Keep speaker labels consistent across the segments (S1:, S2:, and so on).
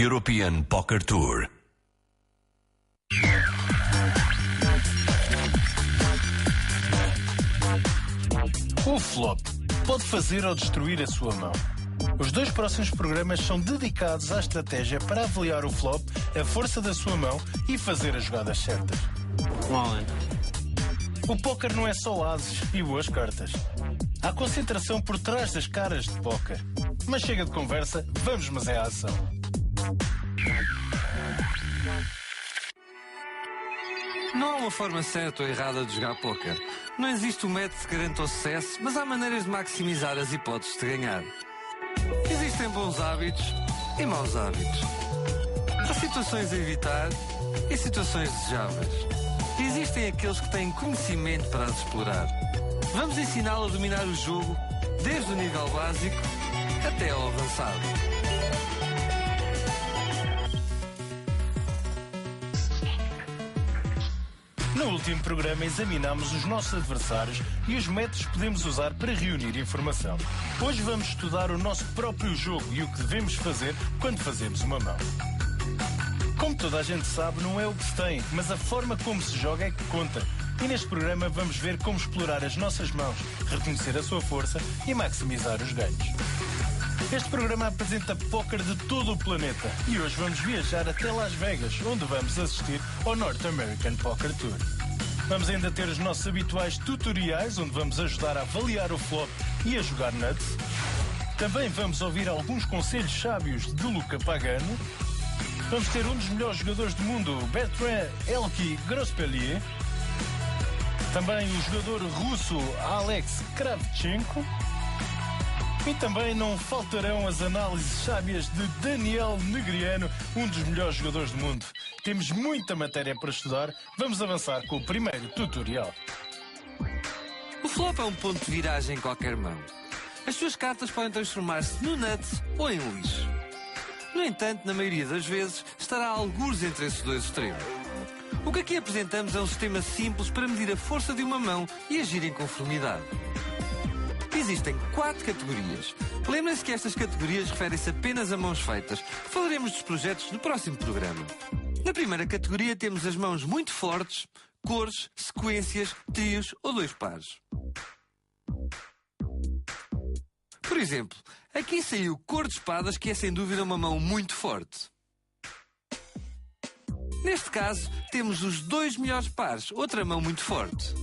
S1: European Poker Tour.
S2: O flop pode fazer ou destruir a sua mão. Os 2 próximos programas são dedicados à estratégia para avaliar o flop, a força da sua mão e fazer as jogadas certas. O póquer não é só ases e boas cartas. Há concentração por trás das caras de póquer. Mas chega de conversa, vamos à ação.
S3: Não há uma forma certa ou errada de jogar póquer. Não existe um método que garanta o sucesso, mas há maneiras de maximizar as hipóteses de ganhar. Existem bons hábitos e maus hábitos. Há situações a evitar e situações desejáveis. E existem aqueles que têm conhecimento para as explorar. Vamos ensiná-lo a dominar o jogo, desde o nível básico até ao avançado.
S2: No último programa examinámos os nossos adversários e os métodos que podemos usar para reunir informação. Hoje vamos estudar o nosso próprio jogo e o que devemos fazer quando fazemos uma mão. Como toda a gente sabe, não é o que se tem, mas a forma como se joga é que conta. E neste programa vamos ver como explorar as nossas mãos, reconhecer a sua força e maximizar os ganhos. Este programa apresenta póquer de todo o planeta e hoje vamos viajar até Las Vegas, onde vamos assistir ao North American Poker Tour. Vamos ainda ter os nossos habituais tutoriais, onde vamos ajudar a avaliar o flop e a jogar nuts. Também vamos ouvir alguns conselhos sábios de Luca Pagano. Vamos ter um dos melhores jogadores do mundo, Bertrand Elki Grospelier. Também o jogador russo Alex Kravchenko. E também não faltarão as análises sábias de Daniel Negriano, um dos melhores jogadores do mundo. Temos muita matéria para estudar. Vamos avançar com o primeiro tutorial.
S3: O flop é um ponto de viragem em qualquer mão. As suas cartas podem transformar-se no nuts ou em lixo. No entanto, na maioria das vezes, estará algures entre esses 2 extremos. O que aqui apresentamos é um sistema simples para medir a força de uma mão e agir em conformidade. Existem 4 categorias. Lembrem-se que estas categorias referem-se apenas a mãos feitas. Falaremos dos projetos no próximo programa. Na primeira categoria temos as mãos muito fortes, cores, sequências, trios ou 2 pares. Por exemplo, aqui saiu cor de espadas, que é sem dúvida uma mão muito forte. Neste caso, temos os 2 melhores pares, outra mão muito forte.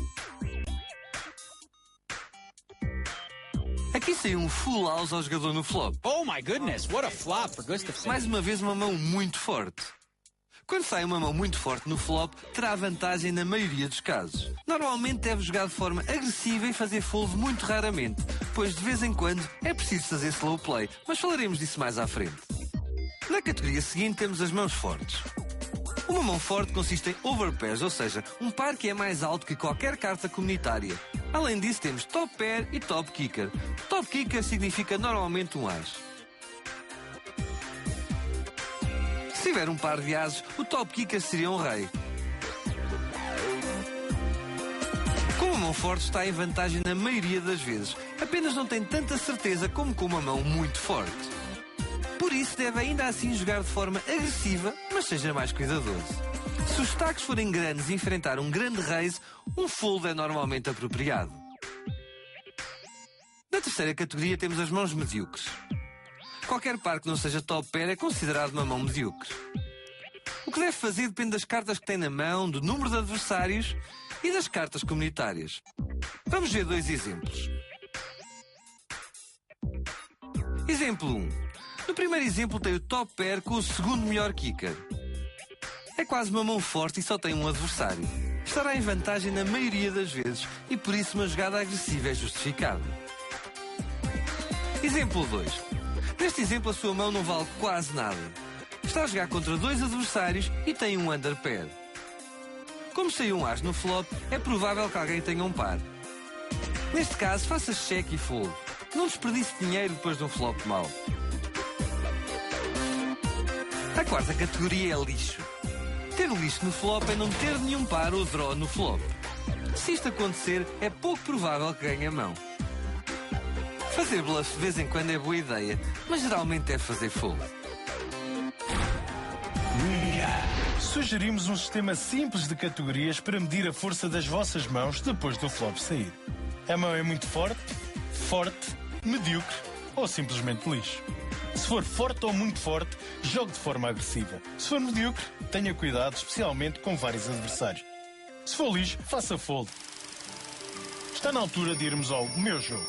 S3: Aqui saiu um full house ao jogador no flop.
S4: Oh my goodness, what a flop for Gustafsson.
S3: Mais uma vez uma mão muito forte. Quando sai uma mão muito forte no flop, terá vantagem na maioria dos casos. Normalmente deve jogar de forma agressiva e fazer fold muito raramente, pois de vez em quando é preciso fazer slow play, mas falaremos disso mais à frente. Na categoria seguinte temos as mãos fortes. Uma mão forte consiste em overpairs, ou seja, um par que é mais alto que qualquer carta comunitária. Além disso temos top pair e top kicker. Top kicker significa normalmente um as. Se tiver um par de ases, o top kicker seria um rei. Com uma mão forte está em vantagem na maioria das vezes, apenas não tem tanta certeza como com uma mão muito forte. Por isso deve ainda assim jogar de forma agressiva, mas seja mais cuidadoso. Se os destaques forem grandes e enfrentar um grande raise, um fold é normalmente apropriado. Na terceira categoria temos as mãos medíocres. Qualquer par que não seja top pair é considerado uma mão medíocre. O que deve fazer depende das cartas que tem na mão, do número de adversários e das cartas comunitárias. Vamos ver 2 exemplos. Exemplo 1. No primeiro exemplo tem o top pair com o segundo melhor kicker. É quase uma mão forte e só tem um adversário. Estará em vantagem na maioria das vezes e por isso uma jogada agressiva é justificada. Exemplo 2. Neste exemplo a sua mão não vale quase nada. Está a jogar contra 2 adversários e tem um under pair. Como saiu um as no flop, é provável que alguém tenha um par. Neste caso, faça cheque e fold. Não desperdice dinheiro depois de um flop mau. A quarta categoria é lixo. Ter lixo no flop é não ter nenhum par ou draw no flop. Se isto acontecer, é pouco provável que ganhe a mão. Fazer bluff de vez em quando é boa ideia, mas geralmente é fazer fold.
S2: Sugerimos um sistema simples de categorias para medir a força das vossas mãos depois do flop sair. A mão é muito forte, forte, medíocre ou simplesmente lixo. Se for forte ou muito forte, jogue de forma agressiva. Se for medíocre, tenha cuidado, especialmente com vários adversários. Se for lixo, faça fold. Está na altura de irmos ao meu jogo.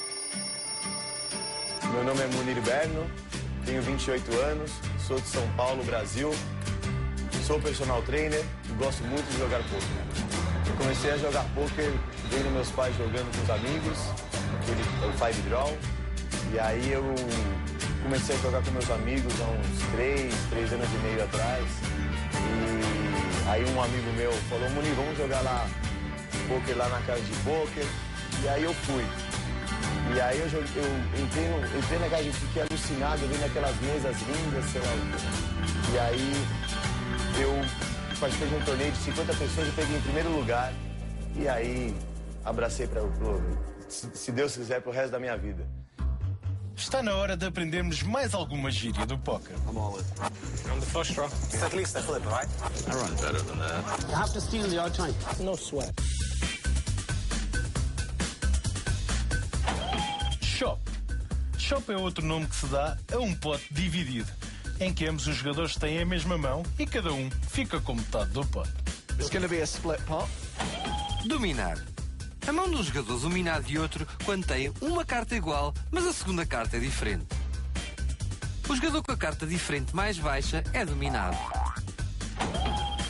S5: Meu nome é Munir Berno, tenho 28 anos, sou de São Paulo, Brasil. Sou personal trainer e gosto muito de jogar poker. Eu comecei a jogar poker vendo meus pais jogando com os amigos, o Five Draw. E aí eu comecei a jogar com meus amigos há uns 3 anos e meio atrás. E aí um amigo meu falou, Munir, vamos jogar lá poker lá na casa de poker. E aí eu fui. E aí eu entrei na casa e fiquei alucinado vendo aquelas mesas lindas, sei lá. E aí eu participei de um torneio de 50 pessoas e peguei em primeiro lugar. E aí abracei se Deus quiser, pro resto da minha vida.
S2: Está na hora de aprendermos mais alguma gíria do póquer.
S4: I'm all in. I'm the first draw.
S6: It's at least a flip, right?
S1: I run better than that.
S6: You have to steal the odd time. No sweat.
S2: Chop. Chop é outro nome que se dá a um pote dividido, em que ambos os jogadores têm a mesma mão e cada um fica com metade do pote.
S7: It's going to be a split pot.
S3: Dominar. A mão de um jogador domina a de outro quando tem uma carta igual, mas a segunda carta é diferente. O jogador com a carta diferente mais baixa é dominado.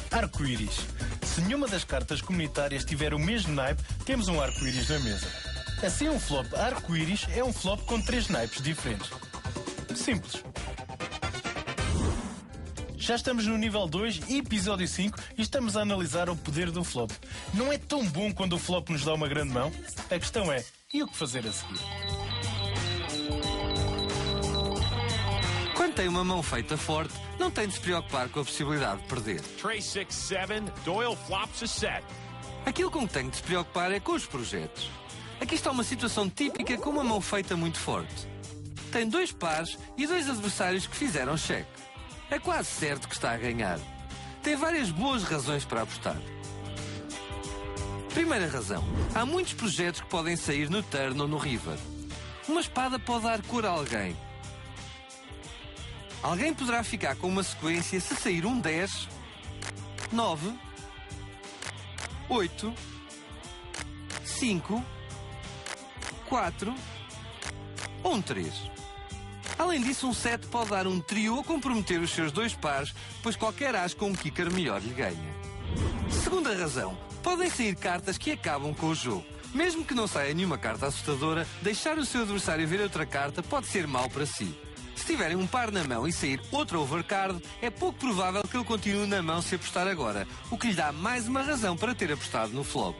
S2: Arco-íris. Se nenhuma das cartas comunitárias tiver o mesmo naipe, temos um arco-íris na mesa. Assim, um flop arco-íris é um flop com 3 naipes diferentes. Simples. Já estamos no nível 2, episódio 5, e estamos a analisar o poder do flop. Não é tão bom quando o flop nos dá uma grande mão? A questão é, e o que fazer a seguir?
S3: Quando tem uma mão feita forte, não tem de se preocupar com a possibilidade de perder.
S8: Tray 6-7, Doyle flops a set.
S3: Aquilo com que tem de se preocupar é com os projetos. Aqui está uma situação típica com uma mão feita muito forte. Tem 2 pares e 2 adversários que fizeram cheque. É quase certo que está a ganhar. Tem várias boas razões para apostar. Primeira razão. Há muitos projetos que podem sair no turn ou no river. Uma espada pode dar cor a alguém. Alguém poderá ficar com uma sequência se sair um 10, 9, 8, 5, 4 ou um 3. Além disso, um 7 pode dar um trio ou comprometer os seus 2 pares, pois qualquer as com um kicker melhor lhe ganha. Segunda razão. Podem sair cartas que acabam com o jogo. Mesmo que não saia nenhuma carta assustadora, deixar o seu adversário ver outra carta pode ser mau para si. Se tiverem um par na mão e sair outra overcard, é pouco provável que ele continue na mão se apostar agora, o que lhe dá mais uma razão para ter apostado no flop.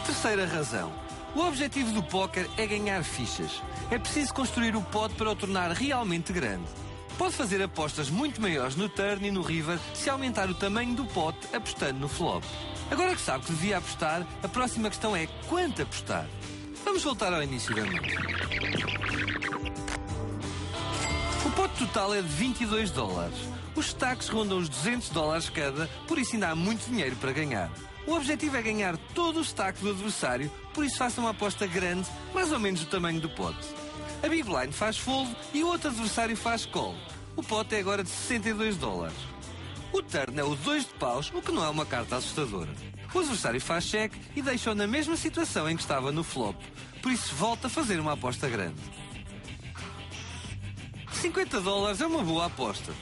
S3: Terceira razão. O objetivo do póquer é ganhar fichas. É preciso construir o pote para o tornar realmente grande. Pode fazer apostas muito maiores no turn e no river se aumentar o tamanho do pote apostando no flop. Agora que sabe que devia apostar, a próxima questão é quanto apostar. Vamos voltar ao início da noite. O pote total é de $22. Os stacks rondam os $200 cada, por isso ainda há muito dinheiro para ganhar. O objetivo é ganhar todo o stack do adversário, por isso faça uma aposta grande, mais ou menos do tamanho do pote. A big blind faz fold e o outro adversário faz call. O pote é agora de $62. O turn é o 2 de paus, o que não é uma carta assustadora. O adversário faz cheque e deixa-o na mesma situação em que estava no flop, por isso volta a fazer uma aposta grande. $50 é uma boa aposta.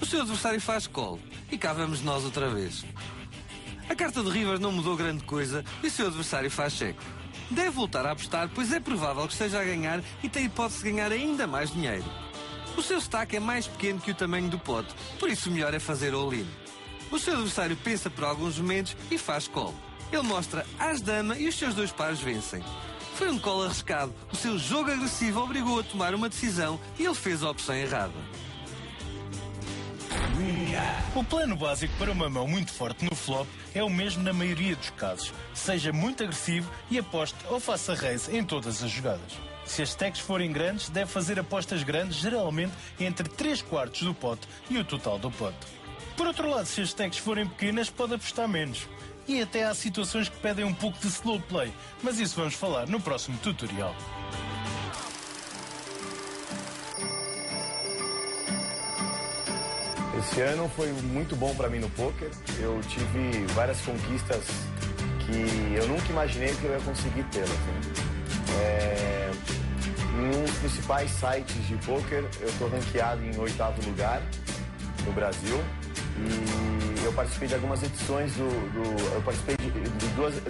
S3: O seu adversário faz call e cá vamos nós outra vez. A carta de river não mudou grande coisa e o seu adversário faz cheque. Deve voltar a apostar, pois é provável que esteja a ganhar e tem hipótese de ganhar ainda mais dinheiro. O seu stack é mais pequeno que o tamanho do pote, por isso o melhor é fazer all-in. O seu adversário pensa por alguns momentos e faz call. Ele mostra as-dama e os seus 2 pares vencem. Foi um call arriscado, o seu jogo agressivo obrigou-o a tomar uma decisão e ele fez a opção errada.
S2: O plano básico para uma mão muito forte no flop é o mesmo na maioria dos casos. Seja muito agressivo e aposte ou faça raise em todas as jogadas. Se as stacks forem grandes, deve fazer apostas grandes, geralmente entre 3/4 do pote e o total do pote. Por outro lado, se as stacks forem pequenas, pode apostar menos. E até há situações que pedem um pouco de slow play, mas isso vamos falar no próximo tutorial.
S5: Esse ano foi muito bom para mim no poker. Eu tive várias conquistas que eu nunca imaginei que eu ia conseguir tê-las. Em um dos principais sites de poker, eu estou ranqueado em 8º lugar no Brasil. E eu participei de algumas edições eu participei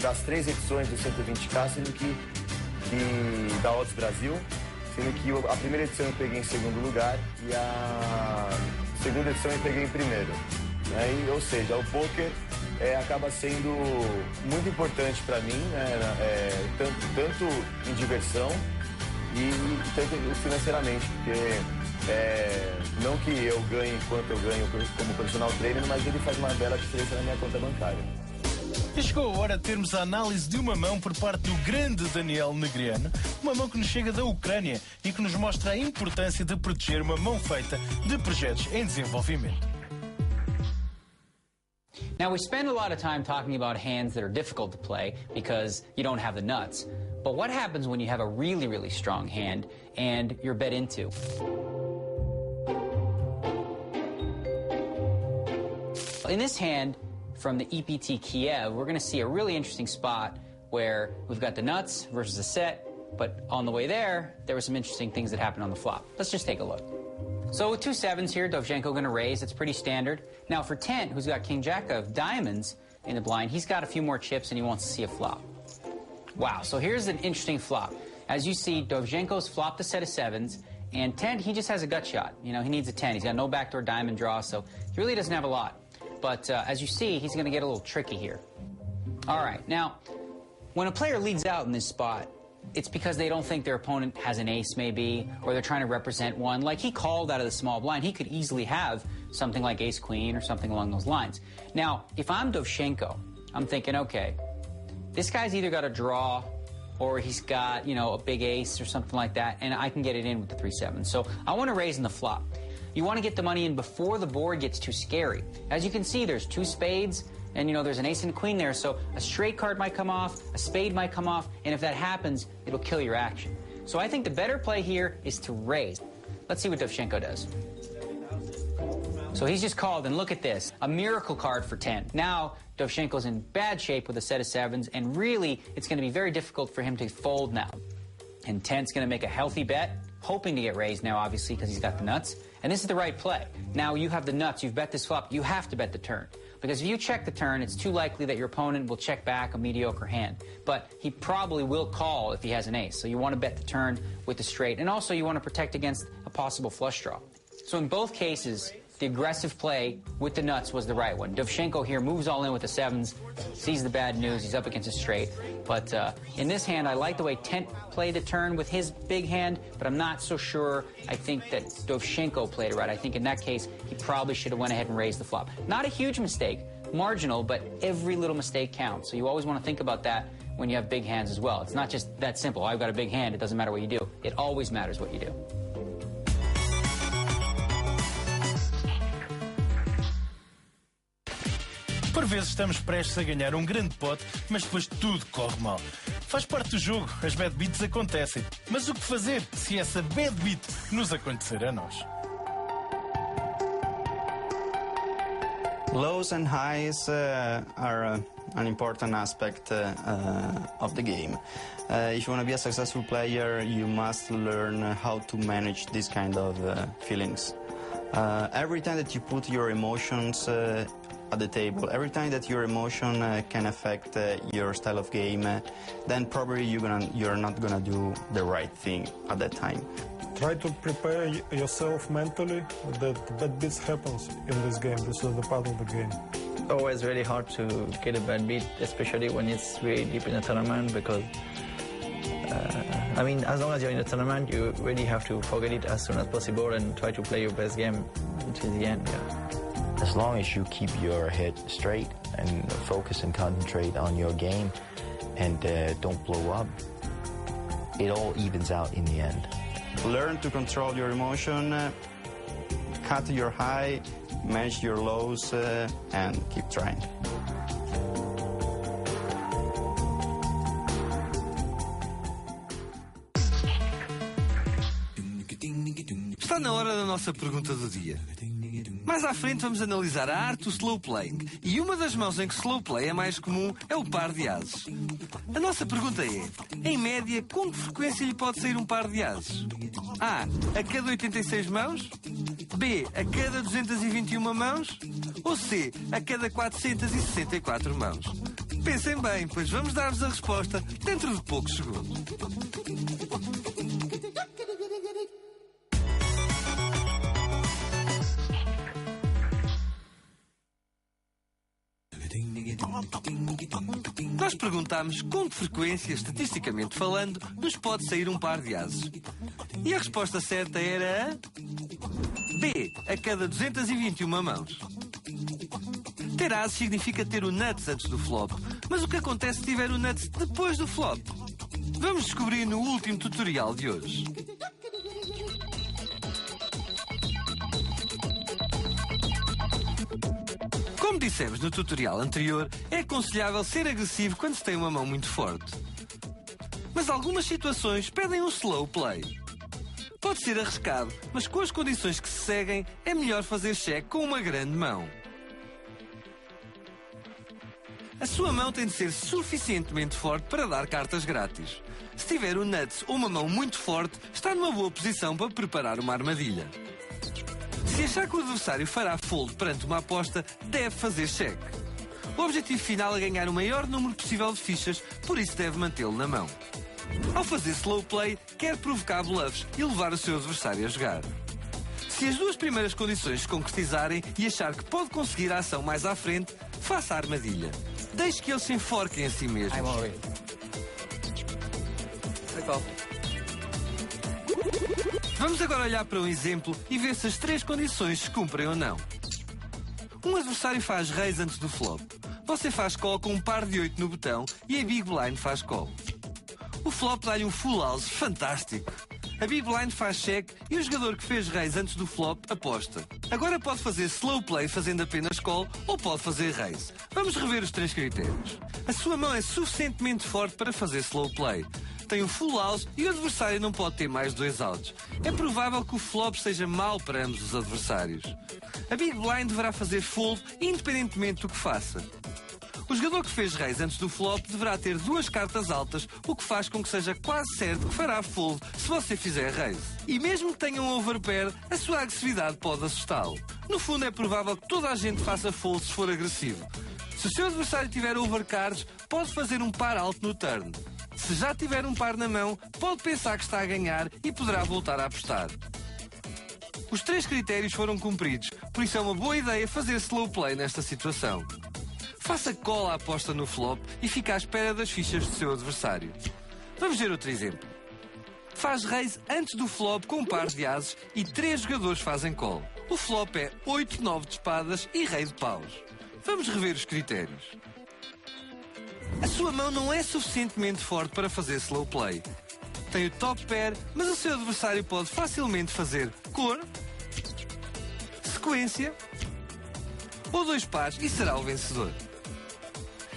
S5: das 3 edições do 120K, sendo que da Odds Brasil, sendo que a primeira edição eu peguei em 2º lugar e a segunda edição eu peguei em 1º. Ou seja, o poker acaba sendo muito importante para mim, tanto em diversão e tanto financeiramente, porque não que eu ganhe quanto eu ganho como personal trainer, mas ele faz uma bela diferença na minha conta bancária.
S2: E chegou a hora de termos a análise de uma mão por parte do grande Daniel Negreanu, uma mão que nos chega da Ucrânia e que nos mostra a importância de proteger uma mão feita de projetos em desenvolvimento.
S9: Now, we spend a lot of time talking about hands that are difficult to play because you don't have the nuts. But what happens when you have a really, really strong hand and you're bet into? In this hand from the EPT Kiev, we're going to see a really interesting spot where we've got the nuts versus the set, but on the way there were some interesting things that happened on the flop. Let's just take a look. So with 2 7s here, Dovzhenko going to raise. It's pretty standard. Now for Tent, who's got King Jack of diamonds in the blind, he's got a few more chips and he wants to see a flop. Wow, so here's an interesting flop. As you see, Dovzhenko's flopped a set of 7s, and Tent, he just has a gut shot. You know, he needs a 10. He's got no backdoor diamond draw, so he really doesn't have a lot. But as you see, he's going to get a little tricky here. All right, now, when a player leads out in this spot, it's because they don't think their opponent has an ace, maybe, or they're trying to represent one. Like he called out of the small blind. He could easily have something like ace-queen or something along those lines. Now, if I'm Dovzhenko, I'm thinking, okay, this guy's either got a draw or he's got, you know, a big ace or something like that, and I can get it in with the 3 7. So I want to raise in the flop. You want to get the money in before the board gets too scary. As you can see, there's 2 spades, and, you know, there's an ace and queen there, so a straight card might come off, a spade might come off, and if that happens, it'll kill your action. So I think the better play here is to raise. Let's see what Dovzhenko does. So he's just called, and look at this, a miracle card for 10. Now, Dovzhenko's in bad shape with a set of 7s, and really, it's going to be very difficult for him to fold now. And 10's going to make a healthy bet, hoping to get raised now, obviously, because he's got the nuts. And this is the right play. Now you have the nuts, you've bet this flop, you have to bet the turn. Because if you check the turn, it's too likely that your opponent will check back a mediocre hand. But he probably will call if he has an ace. So you want to bet the turn with the straight. And also you want to protect against a possible flush draw. So in both cases, the aggressive play with the nuts was the right one. Dovzhenko here moves all in with the 7s, sees the bad news, he's up against a straight. But in this hand, I like the way Tent played the turn with his big hand, but I'm not so sure I think that Dovzhenko played it right. I think in that case, he probably should have went ahead and raised the flop. Not a huge mistake, marginal, but every little mistake counts. So you always want to think about that when you have big hands as well. It's not just that simple. I've got a big hand, it doesn't matter what you do. It always matters what you do.
S2: Por vezes estamos prestes a ganhar um grande pote, mas depois tudo corre mal. Faz parte do jogo, as bad beats acontecem. Mas o que fazer se essa bad beat nos acontecer a nós?
S10: Lows and highs are an important aspect of the game. If you want to be a successful player, you must learn how to manage this kind of feelings. Every time that you put your emotions at the table, every time that your emotion can affect your style of game, then probably you're not gonna do the right thing at that time.
S11: Try to prepare yourself mentally that bad beats happens in this game. This is the part of the game.
S12: Always really hard to get a bad beat, especially when it's really deep in a tournament, because I mean, as long as you're in a tournament, you really have to forget it as soon as possible and try to play your best game until the end. Yeah.
S13: As long as you keep your head straight and focus and concentrate on your game and don't blow up, it all evens out in the end.
S10: Learn to control your emotion, cut your high, manage your lows and keep trying.
S3: Está na hora da nossa pergunta do dia. Mais à frente vamos analisar a arte do slow playing, e uma das mãos em que slow play é mais comum é o par de ases. A nossa pergunta é, em média, com que frequência lhe pode sair um par de ases? A. A cada 86 mãos? B. A cada 221 mãos? Ou C. A cada 464 mãos? Pensem bem, pois vamos dar-vos a resposta dentro de poucos segundos. Nós perguntámos com que frequência, estatisticamente falando, nos pode sair um par de ases. E a resposta certa era B. A cada 221 mãos. Ter ases significa ter o nuts antes do flop. Mas o que acontece se tiver o nuts depois do flop? Vamos descobrir no último tutorial de hoje. Como dissemos no tutorial anterior, é aconselhável ser agressivo quando se tem uma mão muito forte. Mas algumas situações pedem um slow play. Pode ser arriscado, mas com as condições que se seguem, é melhor fazer cheque com uma grande mão. A sua mão tem de ser suficientemente forte para dar cartas grátis. Se tiver o nuts ou uma mão muito forte, está numa boa posição para preparar uma armadilha. Se achar que o adversário fará fold perante uma aposta, deve fazer cheque. O objetivo final é ganhar o maior número possível de fichas, por isso deve mantê-lo na mão. Ao fazer slow play, quer provocar bluffs e levar o seu adversário a jogar. Se as duas primeiras condições se concretizarem e achar que pode conseguir a ação mais à frente, faça a armadilha. Deixe que eles se enforquem a si mesmos. Vamos agora olhar para um exemplo e ver se as três condições se cumprem ou não. Um adversário faz raise antes do flop. Você faz call com um par de 8 no botão e a big blind faz call. O flop dá-lhe um full house fantástico. A big blind faz check e o jogador que fez raise antes do flop aposta. Agora pode fazer slow play fazendo apenas call ou pode fazer raise. Vamos rever os três critérios. A sua mão é suficientemente forte para fazer slow play. Tem um full house e o adversário não pode ter mais 2 outs. É provável que o flop seja mau para ambos os adversários. A big blind deverá fazer fold independentemente do que faça. O jogador que fez raise antes do flop deverá ter 2 cartas altas, o que faz com que seja quase certo que fará fold se você fizer raise. E mesmo que tenha um overpair, a sua agressividade pode assustá-lo. No fundo é provável que toda a gente faça fold se for agressivo. Se o seu adversário tiver overcards, pode fazer um par alto no turn. Se já tiver um par na mão, pode pensar que está a ganhar e poderá voltar a apostar. Os 3 critérios foram cumpridos, por isso é uma boa ideia fazer slow play nesta situação. Faça call à aposta no flop e fique à espera das fichas do seu adversário. Vamos ver outro exemplo. Faz raise antes do flop com um par de ases e 3 jogadores fazem call. O flop é 8-9 de espadas e rei de paus. Vamos rever os critérios. A sua mão não é suficientemente forte para fazer slow play. Tem o top pair, mas o seu adversário pode facilmente fazer cor, sequência ou 2 pares e será o vencedor.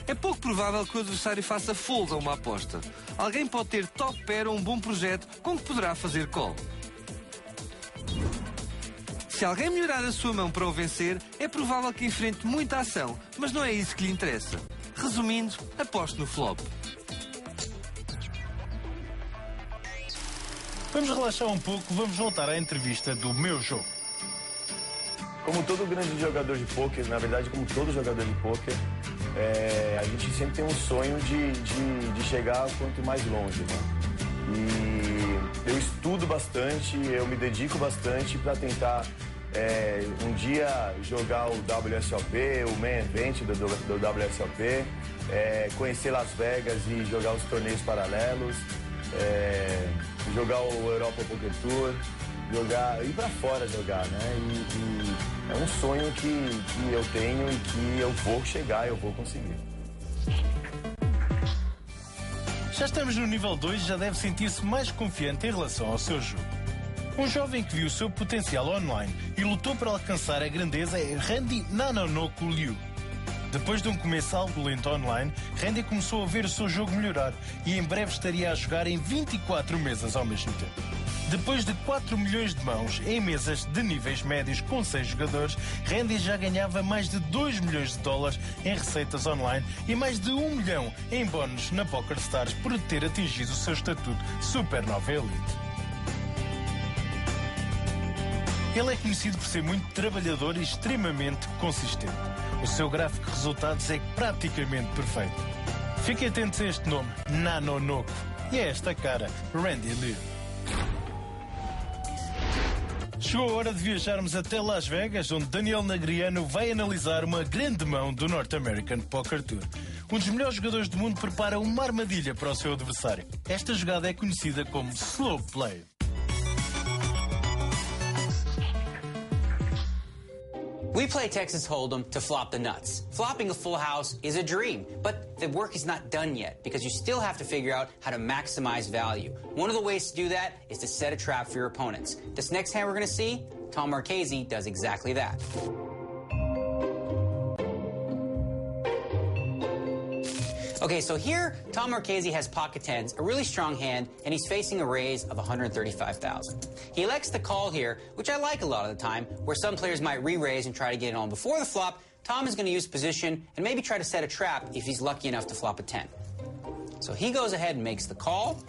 S3: É pouco provável que o adversário faça fold a uma aposta. Alguém pode ter top pair ou um bom projeto com que poderá fazer call. Se alguém melhorar a sua mão para o vencer, é provável que enfrente muita ação, mas não é isso que lhe interessa. Resumindo, aposte no flop.
S2: Vamos relaxar um pouco, vamos voltar à entrevista do meu jogo.
S5: Como todo grande jogador de pôquer, na verdade, como todo jogador de pôquer, a gente sempre tem um sonho de chegar quanto mais longe, né? E eu estudo bastante, eu me dedico bastante para tentar um dia jogar o WSOP, o main event do WSOP, conhecer Las Vegas e jogar os torneios paralelos, jogar o Europa Poker Tour, ir para fora jogar, né? E é um sonho que eu tenho e que eu vou chegar, eu vou conseguir.
S2: Já estamos no nível 2 e já deve sentir-se mais confiante em relação ao seu jogo. Um jovem que viu o seu potencial online e lutou para alcançar a grandeza é Randy Nanonoku Liu. Depois de um começo algo lento online, Randy começou a ver o seu jogo melhorar e em breve estaria a jogar em 24 mesas ao mesmo tempo. Depois de 4 milhões de mãos em mesas de níveis médios com 6 jogadores, Randy já ganhava mais de 2 milhões de dólares em receitas online e mais de 1 milhão em bónus na PokerStars por ter atingido o seu estatuto Supernova Elite. Ele é conhecido por ser muito trabalhador e extremamente consistente. O seu gráfico de resultados é praticamente perfeito. Fiquem atentos a este nome, Nanonoku, e a esta cara, Randy Liu. Chegou a hora de viajarmos até Las Vegas, onde Daniel Negreanu vai analisar uma grande mão do North American Poker Tour. Um dos melhores jogadores do mundo prepara uma armadilha para o seu adversário. Esta jogada é conhecida como slow play.
S9: We play Texas Hold'em to flop the nuts. Flopping a full house is a dream, but the work is not done yet because you still have to figure out how to maximize value. One of the ways to do that is to set a trap for your opponents. This next hand we're going to see, Tom Marchese does exactly that. Okay, so here, Tom Marchese has pocket tens, a really strong hand, and he's facing a raise of $135,000. He elects to call here, which I like a lot of the time, where some players might re-raise and try to get it on before the flop. Tom is going to use position and maybe try to set a trap if he's lucky enough to flop a 10. So he goes ahead and makes the call,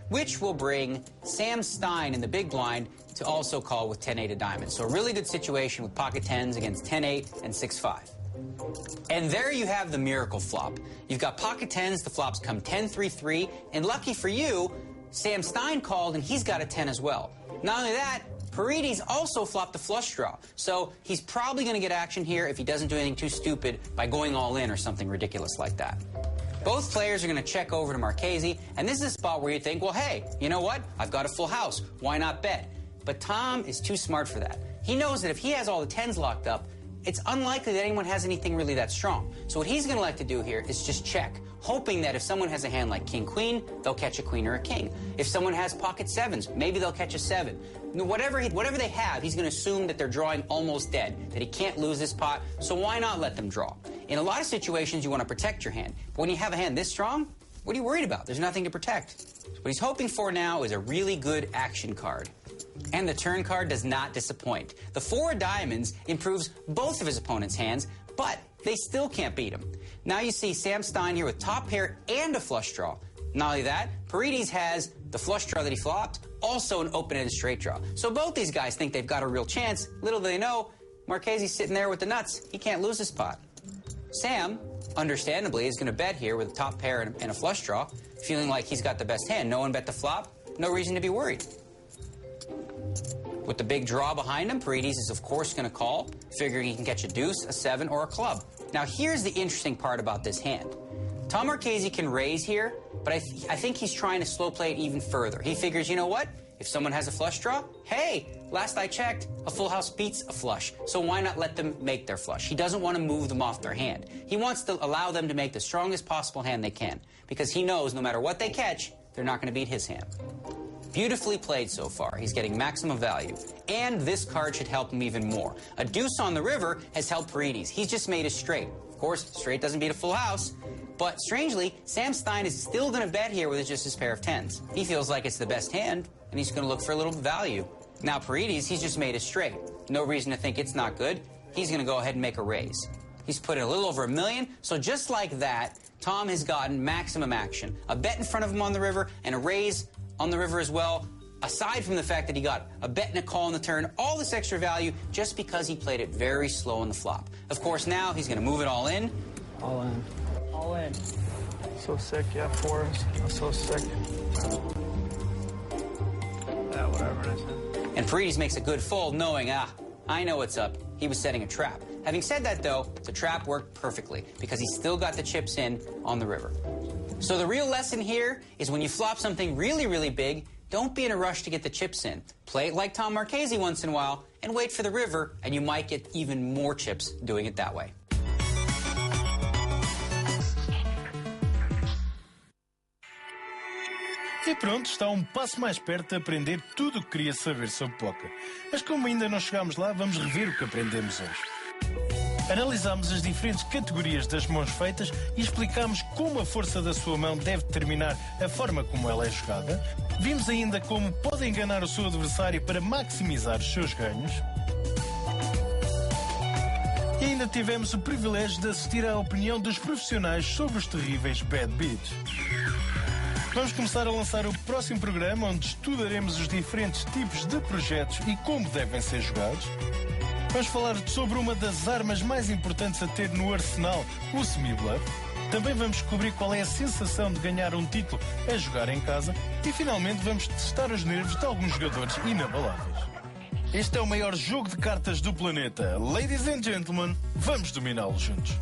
S9: which will bring Sam Stein in the big blind to also call with 10-8 of diamonds. So a really good situation with pocket tens against 10-8 and 6-5. And there you have the miracle flop. You've got pocket tens, the flops come 10-3-3, and lucky for you, Sam Stein called and he's got a 10 as well. Not only that, Paredes also flopped a flush draw, so he's probably going to get action here if he doesn't do anything too stupid by going all in or something ridiculous like that. Both players are going to check over to Marchese, and this is a spot where you think, well, hey, you know what? I've got a full house. Why not bet? But Tom is too smart for that. He knows that if he has all the tens locked up, it's unlikely that anyone has anything really that strong. So what he's going to like to do here is just check, hoping that if someone has a hand like king-queen, they'll catch a queen or a king. If someone has pocket sevens, maybe they'll catch a 7. Whatever they have, he's going to assume that they're drawing almost dead, that he can't lose this pot, so why not let them draw? In a lot of situations, you want to protect your hand. But when you have a hand this strong, what are you worried about? There's nothing to protect. What he's hoping for now is a really good action card. And the turn card does not disappoint. The 4 of diamonds improves both of his opponent's hands, but they still can't beat him. Now you see Sam Stein here with top pair and a flush draw. Not only that, Paredes has the flush draw that he flopped, also an open-ended straight draw. So both these guys think they've got a real chance. Little do they know, Marchese's sitting there with the nuts. He can't lose this pot. Sam, understandably, is going to bet here with a top pair and a flush draw, feeling like he's got the best hand. No one bet the flop, no reason to be worried. With the big draw behind him, Paredes is, of course, going to call, figuring he can catch a deuce, a 7, or a club. Now, here's the interesting part about this hand. Tom Marchese can raise here, but I think he's trying to slow play it even further. He figures, you know what? If someone has a flush draw, hey, last I checked, a full house beats a flush. So why not let them make their flush? He doesn't want to move them off their hand. He wants to allow them to make the strongest possible hand they can, because he knows no matter what they catch, they're not going to beat his hand. Beautifully played so far. He's getting maximum value. And this card should help him even more. A deuce on the river has helped Paredes. He's just made a straight. Of course, straight doesn't beat a full house. But strangely, Sam Stein is still going to bet here with just his pair of tens. He feels like it's the best hand, and he's going to look for a little value. Now, Paredes, he's just made a straight. No reason to think it's not good. He's going to go ahead and make a raise. He's put in a little over $1 million. So just like that, Tom has gotten maximum action. A bet in front of him on the river and a raise on the river as well, aside from the fact that he got a bet and a call on the turn, all this extra value just because he played it very slow on the flop. Of course, now he's going to move it all in.
S12: All in.
S6: All in.
S12: So sick, yeah, 4s. I'm so sick. Yeah, whatever it is.
S9: And Paredes makes a good fold knowing, I know what's up. He was setting a trap. Having said that, though, the trap worked perfectly because he still got the chips in on the river. So the real lesson here is when you flop something really, really big, don't be in a rush to get the chips in. Play it like Tom Marchese once in a while and wait for the river, and you might get even more chips doing it that way.
S2: E pronto, está um passo mais perto de aprender tudo o que queria saber sobre póquer. Mas como ainda não chegámos lá, vamos rever o que aprendemos hoje. Analisámos as diferentes categorias das mãos feitas e explicámos como a força da sua mão deve determinar a forma como ela é jogada. Vimos ainda como pode enganar o seu adversário para maximizar os seus ganhos. E ainda tivemos o privilégio de assistir à opinião dos profissionais sobre os terríveis bad beats. Vamos começar a lançar o próximo programa, onde estudaremos os diferentes tipos de projetos e como devem ser jogados. Vamos falar sobre uma das armas mais importantes a ter no arsenal, o semi-bluff. Também vamos descobrir qual é a sensação de ganhar um título a jogar em casa. E finalmente vamos testar os nervos de alguns jogadores inabaláveis. Este é o maior jogo de cartas do planeta. Ladies and gentlemen, vamos dominá-lo juntos.